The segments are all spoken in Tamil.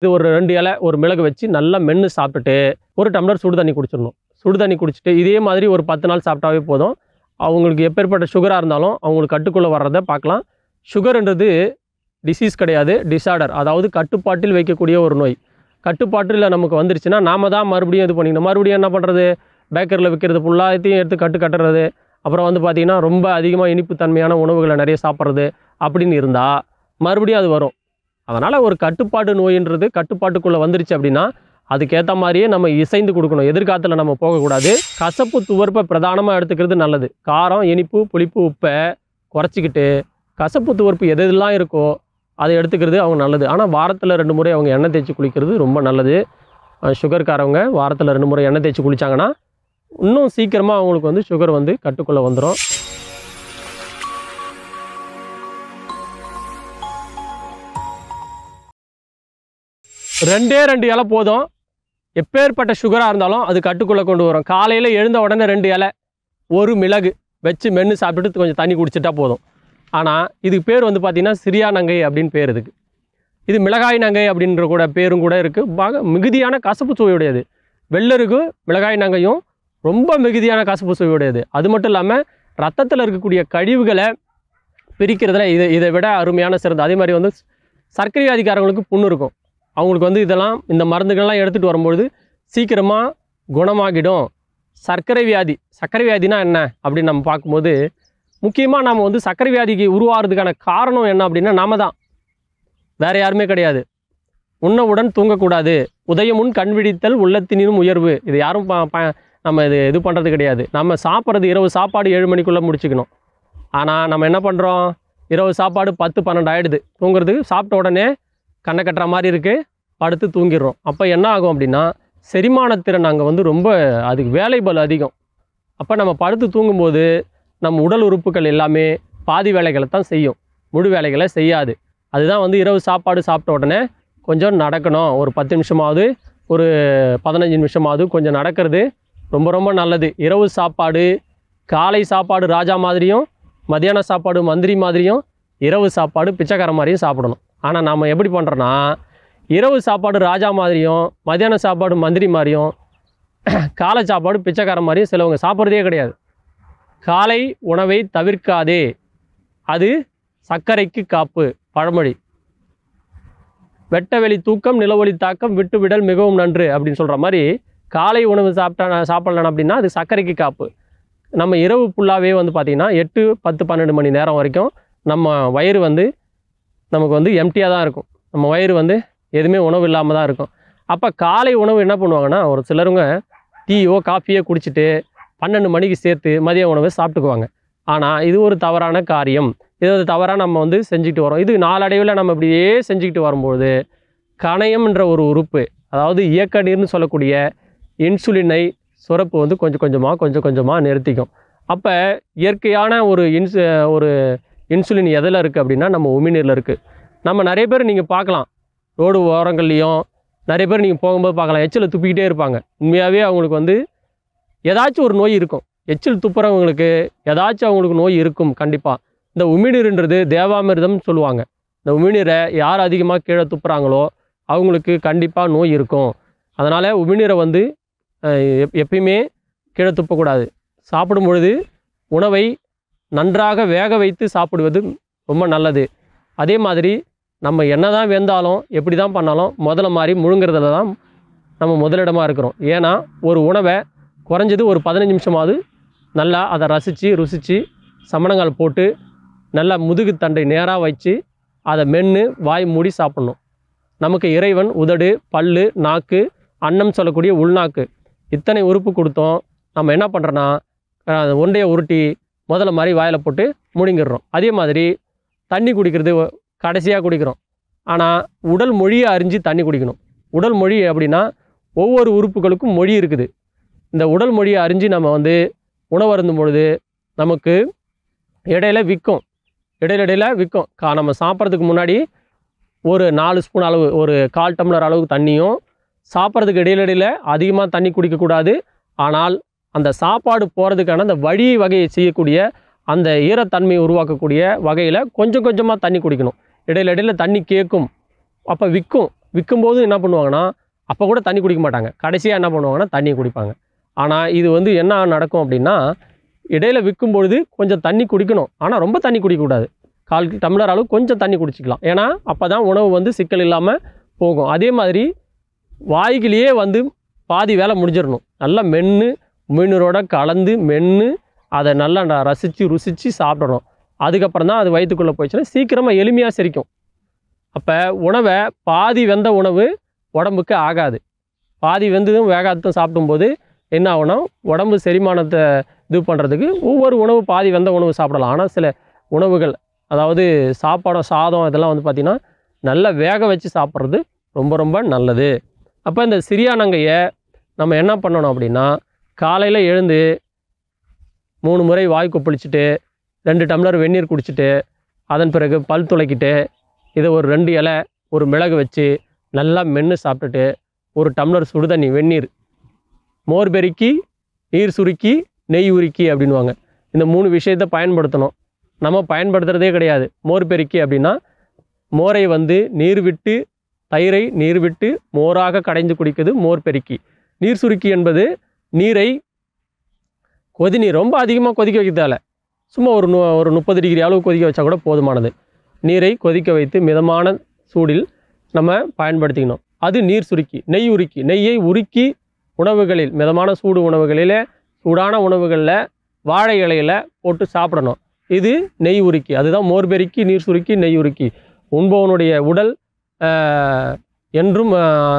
இது ஒரு 2 இலை ஒரு மிளகு வச்சு நல்லா மென்று சாப்பிட்டுட்டு ஒரு டம்ளர் சுடு தண்ணி குடிச்சிடணும். சுடு தண்ணி குடிச்சிட்டு இதே மாதிரி ஒரு 10 நாள் சாப்பிட்டாவே போதும். அவங்களுக்கு எப்பேற்பட்ட சுகராக இருந்தாலும் அவங்களுக்கு கட்டுக்குள்ளே வர்றதை பார்க்கலாம். சுகர்ன்றது டிசீஸ் கிடையாது, டிஸார்டர். அதாவது கட்டுப்பாட்டில் வைக்கக்கூடிய ஒரு நோய். கட்டுப்பாட்டில் நமக்கு வந்துருச்சுன்னா நாம தான் மறுபடியும் இது பண்ணிக்கணும். மறுபடியும் என்ன பண்ணுறது, பேக்கரியில் விற்கிறது ஃபுல்லாத்தையும் எடுத்து கட்டுறது, அப்புறம் வந்து பார்த்திங்கன்னா ரொம்ப அதிகமாக இனிப்பு தன்மையான உணவுகளை நிறைய சாப்பிட்றது அப்படின்னு இருந்தால் மறுபடியும் அது வரும். அதனால் ஒரு கட்டுப்பாடு நோயின்றது கட்டுப்பாட்டுக்குள்ளே வந்துருச்சு அப்படின்னா அதுக்கேற்ற மாதிரியே நம்ம இசைந்து கொடுக்கணும். எதிர்காலத்தில் நம்ம போகக்கூடாது. கசப்பு துவர்ப்பை பிரதானமாக எடுத்துக்கிறது நல்லது. காரம், இனிப்பு, புளிப்பு, உப்பை குறைச்சிக்கிட்டு கசப்பு துவர்ப்பு எதெல்லாம் இருக்கோ அதை எடுத்துக்கிறது அவங்க நல்லது. ஆனால் வாரத்தில் 2 முறை அவங்க எண்ணெய் தேய்ச்சி குளிக்கிறது ரொம்ப நல்லது. சுகர்காரவங்க வாரத்தில் 2 முறை எண்ணெய் தேய்ச்சி குளித்தாங்கன்னா இன்னும் சீக்கிரமாக அவங்களுக்கு வந்து சுகர் வந்து கட்டுக்குள்ளே வந்துடும். ரெண்டே 2 இலை போதும். எப்பேற்பட்ட சுகராக இருந்தாலும் அது கட்டுக்குள்ளே கொண்டு வரும். காலையில் எழுந்த உடனே 2 இலை ஒரு மிளகு வச்சு மென்று சாப்பிட்டுட்டு கொஞ்சம் தண்ணி குடிச்சிட்டா போதும். ஆனால் இதுக்கு பேர் வந்து பார்த்திங்கன்னா சிரியா நங்கை அப்படின்னு பேர் இதுக்கு. இது மிளகாய் நங்கை அப்படின்ற கூட பேரும் கூட இருக்குது. மிகுதியான கசப்பு சுவையுடையது. வெள்ளருக்கு மிளகாய் நங்கையும் ரொம்ப மிகுதியான கசப்பு சுவையுடையது. அது மட்டும் இல்லாமல் ரத்தத்தில் இருக்கக்கூடிய கழிவுகளை பிரிக்கிறதுல இதை விட அருமையான சிறந்த. அதே மாதிரி வந்து சர்க்கரை வியாதிக்காரங்களுக்கு புண்ணு இருக்கும். அவங்களுக்கு வந்து இதெல்லாம் இந்த மருந்துகள்லாம் எடுத்துகிட்டு வரும்பொழுது சீக்கிரமாக குணமாகிடும். சர்க்கரை வியாதினா என்ன அப்படின்னு நம்ம பார்க்கும்போது முக்கியமாக நாம் வந்து சர்க்கரை வியாதிக்கு உருவாகிறதுக்கான காரணம் என்ன அப்படின்னா நாம தான், வேறு யாருமே கிடையாது. உண்ணவுடன் தூங்கக்கூடாது, உதயமுன் கண் விழித்தல் உள்ளத்தினும் உயர்வு. இது யாரும் நம்ம இது பண்ணுறது கிடையாது. நம்ம சாப்பிட்றது இரவு சாப்பாடு 7 மணிக்குள்ளே முடிச்சுக்கணும். ஆனால் நம்ம என்ன பண்ணுறோம், இரவு சாப்பாடு 10-12 ஆகிடுது தூங்குறதுக்கு. சாப்பிட்ட உடனே கண்ணை கட்டுற மாதிரி இருக்குது, படுத்து தூங்கிடுறோம். அப்போ என்ன ஆகும் அப்படின்னா செரிமானத்திறன் அங்கே வந்து ரொம்ப அதுக்கு வேலை பளு அதிகம். அப்போ நம்ம படுத்து தூங்கும்போது நம்ம உடல் உறுப்புகள் எல்லாமே பாதி வேலைகளை தான் செய்யும், முழு வேலைகளை செய்யாது. அதுதான் வந்து இரவு சாப்பாடு சாப்பிட்ட உடனே கொஞ்சம் நடக்கணும். ஒரு 10 நிமிஷமாவது ஒரு 15 நிமிஷமாவது கொஞ்சம் நடக்கிறது ரொம்ப ரொம்ப நல்லது. இரவு சாப்பாடு காலை சாப்பாடு ராஜா மாதிரியும், மதியான சாப்பாடு மந்திரி மாதிரியும், இரவு சாப்பாடு பிச்சைக்கார மாதிரியும் சாப்பிடணும். ஆனால் நாம் எப்படி பண்ணுறோன்னா இரவு சாப்பாடு ராஜா மாதிரியும், மதியான சாப்பாடு மந்திரி மாதிரியும், காலை சாப்பாடு பிச்சைக்கார மாதிரியும் சிலவங்க சாப்பிட்றதே கிடையாது. காலை உணவை தவிர்க்காதே, அது சர்க்கரைக்கு காப்பு. பழமொழி. வெட்ட வெளி தூக்கம் நிலவொளி தாக்கம் விட்டு விடல் மிகவும் நன்று அப்படின்னு சொல்கிற மாதிரி காலை உணவு சாப்பிடலாம் அப்படின்னா அது சர்க்கரைக்கு காப்பு. நம்ம இரவு ஃபுல்லாகவே வந்து பார்த்திங்கன்னா 8, 10, 12 மணி நேரம் வரைக்கும் நம்ம வயிறு வந்து நமக்கு வந்து எம்டியாக தான் இருக்கும். நம்ம வயிறு வந்து எதுவுமே உணவு இல்லாமல் தான் இருக்கும். அப்போ காலை உணவு என்ன பண்ணுவாங்கன்னா ஒரு சிலருங்க டீயோ காஃபியோ குடிச்சிட்டு 12 மணிக்கு சேர்த்து மதிய உணவை சாப்பிட்டுக்குவாங்க. ஆனால் இது ஒரு தவறான காரியம். இது ஒரு தவறாக நம்ம வந்து செஞ்சுக்கிட்டு வரோம். இது நாளடைவில் நம்ம இப்படியே செஞ்சுக்கிட்டு வரும்போது கணையம்ன்ற ஒரு உறுப்பு, அதாவது இயக்க நீர்னு சொல்லக்கூடிய இன்சுலினை சுரப்பு வந்து கொஞ்சம் கொஞ்சமாக நிறுத்திக்கும். அப்போ இயற்கையான ஒரு இன்சுலின் எதில் இருக்குது அப்படின்னா நம்ம உமிழ்நீரில் இருக்குது. நம்ம நிறைய பேர் நீங்கள் பார்க்கலாம், ரோடு ஓரங்கள்லேயும் நிறைய பேர் நீங்கள் போகும்போது பார்க்கலாம், எச்சில் துப்பிக்கிட்டே இருப்பாங்க. உண்மையாகவே அவங்களுக்கு வந்து ஏதாச்சும் ஒரு நோய் இருக்கும். எச்சில் துப்புறவங்களுக்கு ஏதாச்சும் அவங்களுக்கு நோய் இருக்கும் கண்டிப்பாக. இந்த உமிழ்நீர்ன்றது தேவாமிர்தம்னு சொல்லுவாங்க. இந்த உமிழ்நீரை யார் அதிகமாக கீழே துப்புறாங்களோ அவங்களுக்கு கண்டிப்பாக நோய் இருக்கும். அதனால் உமிழ்நீரை வந்து எப்பயுமே கீழே துப்பக்கூடாது. சாப்பிடும் பொழுது உணவை நன்றாக வேக வைத்து சாப்பிடுவது ரொம்ப நல்லது. அதே மாதிரி நம்ம என்ன தான் வெந்தாலும் எப்படி தான் பண்ணாலும் முதல்ல மாதிரி முழுங்கிறதுல தான் நம்ம முதலிடமாக இருக்கிறோம். ஏன்னா ஒரு உணவை குறைஞ்சது ஒரு 15 நிமிஷமாவது நல்லா அதை ருசித்து சமணங்கால் போட்டு நல்லா முதுகு தண்டை நேராக வச்சு அதை மென்று வாய் மூடி சாப்பிட்ணும். நமக்கு இறைவன் உதடு, பல்லு, நாக்கு, அன்னம் சொல்லக்கூடிய உள்நாக்கு இத்தனை உறுப்பு கொடுத்தோம். நம்ம என்ன பண்ணுறோன்னா ஒன்றையை உருட்டி முதல்ல மாதிரி வாயில் போட்டு முழுங்கிடுறோம். அதே மாதிரி தண்ணி குடிக்கிறது கடைசியாக குடிக்கிறோம். ஆனால் உடல் மொழியை அறிஞ்சு தண்ணி குடிக்கணும். உடல் மொழி அப்படின்னா ஒவ்வொரு உறுப்புகளுக்கும் மொழி இருக்குது. இந்த உடல் மொழியை அறிஞ்சு நம்ம வந்து உணவு அருந்தும் பொழுது நமக்கு இடையில விற்கும். நம்ம சாப்பிட்றதுக்கு முன்னாடி ஒரு 4 ஸ்பூன் அளவு, ஒரு 1/4 டம்ளர் அளவுக்கு தண்ணியும், சாப்பிட்றதுக்கு இடையில அதிகமாக தண்ணி குடிக்கக்கூடாது. ஆனால் அந்த சாப்பாடு போகிறதுக்கான அந்த வழி வகையை செய்யக்கூடிய அந்த ஈரத்தன்மையை உருவாக்கக்கூடிய வகையில் கொஞ்சமாக தண்ணி குடிக்கணும். இடையில தண்ணி கேட்கும். அப்போ விற்கும்போது என்ன பண்ணுவாங்கன்னா அப்போ கூட தண்ணி குடிக்க மாட்டாங்க, கடைசியாக என்ன பண்ணுவாங்கன்னா தண்ணியை குடிப்பாங்க. ஆனால் இது வந்து என்ன நடக்கும் அப்படின்னா, இடையில விற்கும்பொழுது கொஞ்சம் தண்ணி குடிக்கணும், ஆனால் ரொம்ப தண்ணி குடிக்கக்கூடாது. 1/4 டம்ளர் அளவு கொஞ்சம் தண்ணி குடிச்சிக்கலாம். ஏன்னா அப்போ தான் உணவு வந்து சிக்கல் இல்லாமல் போகும். அதே மாதிரி வாய்கிலேயே வந்து பாதி வேலை முடிஞ்சிடணும். நல்லா மென்று உமிழ்நீரோட கலந்து மென்று அதை நல்லா ரசித்து ருசித்து சாப்பிடணும். அதுக்கப்புறம் தான் அது வயிற்றுக்குள்ளே போயிடுச்சுன்னா சீக்கிரமாக எளிமையாக செரிக்கும். அப்போ உணவை பாதி வெந்த உணவு உடம்புக்கு ஆகாது. பாதி வெந்ததும் வேகாததும் சாப்பிடும்போது என்ன ஆகும்னா, உடம்பு செரிமானத்தை இது பண்ணுறதுக்கு ஒவ்வொரு உணவு பாதி வெந்த உணவு சாப்பிடலாம். ஆனால் சில உணவுகள், அதாவது சாதம் இதெல்லாம் வந்து பார்த்திங்கன்னா நல்லா வேக வச்சு சாப்பிட்றது ரொம்ப ரொம்ப நல்லது. அப்போ இந்த சிறியானங்கையை நம்ம என்ன பண்ணணும் அப்படின்னா, காலையில் எழுந்து 3 முறை வாய் கொப்பளிச்சுட்டு 2 டம்ளர் வெந்நீர் குடிச்சிட்டு அதன் பிறகு பல் துளைக்கிட்டு இதை ஒரு 2 இலை ஒரு மிளகு வச்சு நல்லா மென்று சாப்பிட்டுட்டு 1 டம்ளர் சுடுதண்ணி வெந்நீர், மோர் பெருக்கி, நீர் சுருக்கி, நெய் உருக்கி அப்படின்வாங்க. இந்த 3 விஷயத்தை பயன்படுத்தணும். நம்ம பயன்படுத்துகிறதே கிடையாது. மோர் பெருக்கி அப்படின்னா மோரை வந்து நீர் விட்டு, தயிரை நீர் விட்டு மோராக கடைந்து குடிக்கிறது மோர் பெருக்கி. நீர் சுருக்கி என்பது நீரை கொதிநீர் ரொம்ப அதிகமாக கொதிக்க வைக்க தேவை, சும்மா ஒரு 30 டிகிரி அளவு கொதிக்க வச்சா கூட போதுமானது. நீரை கொதிக்க வைத்து மிதமான சூடில் நம்ம பயன்படுத்திக்கணும். அது நீர் சுருக்கி. நெய் உருக்கி, நெய்யை உருக்கி உணவுகளில், மிதமான சூடு உணவுகளில், சூடான உணவுகளில் வாழை இலையில் போட்டு சாப்பிடணும். இது நெய் உருக்கி. அதுதான் மோர் பெருக்கி, நீர் சுருக்கி, நெய் உருக்கி. உண்பவனுடைய உடல் என்றும்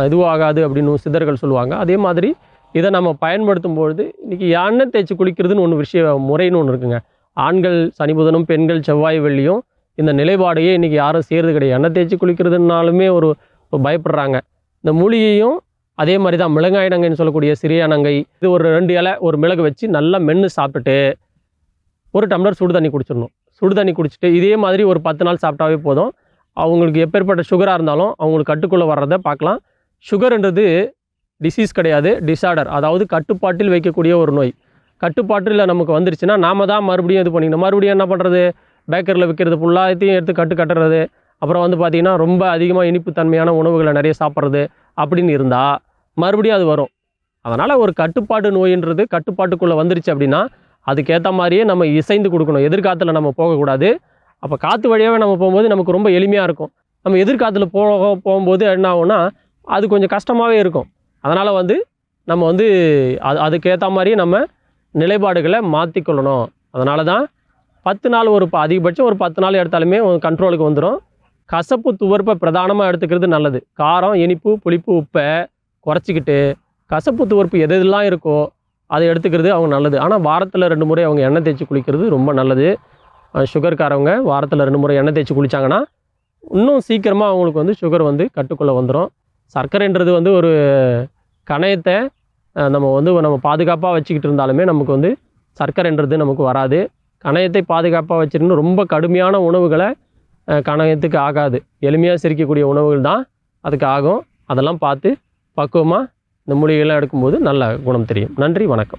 இதுவாகாது அப்படின்னு சித்தர்கள் சொல்லுவாங்க. அதே மாதிரி இதை நம்ம பயன்படுத்தும் பொழுது இன்றைக்கி எண்ணெய் தேய்ச்சி குளிக்கிறதுன்னு ஒன்று முறைன்னு ஒன்று இருக்குங்க. ஆண்கள் சனி புதனும், பெண்கள் செவ்வாய் வெள்ளியும் இந்த நிலைப்பாடையே இன்றைக்கி யாரும் செய்கிறது கிடையாது. எண்ணெய் தேய்ச்சி குளிக்கிறதுனாலுமே ஒரு பயப்படுறாங்க. இந்த மூலிகையும் அதே மாதிரி தான், மிளகாயினங்கைன்னு சொல்லக்கூடிய சிறியானங்கை, இது ஒரு 2 இலை ஒரு மிளகு வச்சு நல்லா மென்று சாப்பிட்டுட்டு 1 டம்ளர் சுடு தண்ணி குடிச்சிடணும். சுடு தண்ணி குடிச்சிட்டு இதே மாதிரி ஒரு 10 நாள் சாப்பிட்டாவே போதும். அவங்களுக்கு எப்பேற்பட்ட சுகராக இருந்தாலும் அவங்களுக்கு கட்டுக்குள்ளே வர்றதை பார்க்கலாம். சுகர்ன்றது டிசீஸ் கிடையாது, டிஸார்டர். அதாவது கட்டுப்பாட்டில் வைக்கக்கூடிய ஒரு நோய். கட்டுப்பாட்டில் நமக்கு வந்துருச்சுன்னா நாம் தான் மறுபடியும் இது பண்ணிக்கணும். மறுபடியும் என்ன பண்ணுறது, பேக்கரியில் விற்கிறது ஃபுல்லாத்தையும் எடுத்து கட்டுறது, அப்புறம் வந்து பார்த்திங்கன்னா ரொம்ப அதிகமாக இனிப்பு தன்மையான உணவுகளை நிறைய சாப்பிட்றது அப்படின்னு இருந்தால் மறுபடியும் அது வரும். அதனால் ஒரு கட்டுப்பாடு நோயின்றது கட்டுப்பாட்டுக்குள்ளே வந்துருச்சு அப்படின்னா அதுக்கேற்ற மாதிரியே நம்ம இசைந்து கொடுக்கணும். எதிர்காலத்தில் நம்ம போகக்கூடாது. அப்போ காற்று வழியாகவே நம்ம போகும்போது நமக்கு ரொம்ப எளிமையாக இருக்கும். நம்ம எதிர்காலத்தில் போகும்போது என்ன ஆகும்னா அது கொஞ்சம் கஷ்டமாகவே இருக்கும். அதனால் வந்து நம்ம வந்து அதுக்கேற்ற மாதிரியே நம்ம நிலைப்பாடுகளை மாற்றிக்கொள்ளணும். அதனால தான் 10 நாள் அதிகபட்சம் ஒரு 10 நாள் எடுத்தாலுமே கண்ட்ரோலுக்கு வந்துடும். கசப்பு துவர்ப்பை பிரதானமாக எடுத்துக்கிறது நல்லது. காரம், இனிப்பு, புளிப்பு, உப்பை குறைச்சிக்கிட்டு கசப்பு துவர்ப்பு எதெல்லாம் இருக்கோ அதை எடுத்துக்கிறது அவங்க நல்லது. ஆனால் வாரத்தில் 2 முறை அவங்க எண்ணெய் தேய்ச்சி குளிக்கிறது ரொம்ப நல்லது. சுகர்காரவங்க வாரத்தில் 2 முறை எண்ணெய் தேய்ச்சி குளித்தாங்கன்னா இன்னும் சீக்கிரமாக அவங்களுக்கு வந்து சுகர் வந்து கட்டுக்குள்ளே வந்துடும். சர்க்கரைன்றது வந்து ஒரு கணையத்தை நம்ம பாதுகாப்பாக வச்சுக்கிட்டு இருந்தாலுமே நமக்கு வந்து சர்க்கரைன்றது நமக்கு வராது. கணையத்தை பாதுகாப்பாக வச்சுருந்து ரொம்ப கடுமையான உணவுகளை கணையத்துக்கு ஆகாது. எளிமையாக செரிக்கக்கூடிய உணவுகள் தான் அதுக்கு ஆகும். அதெல்லாம் பார்த்து பக்குவமாக இந்த மூலிகைலாம் எடுக்கும்போது நல்ல குணம் தெரியும். நன்றி, வணக்கம்.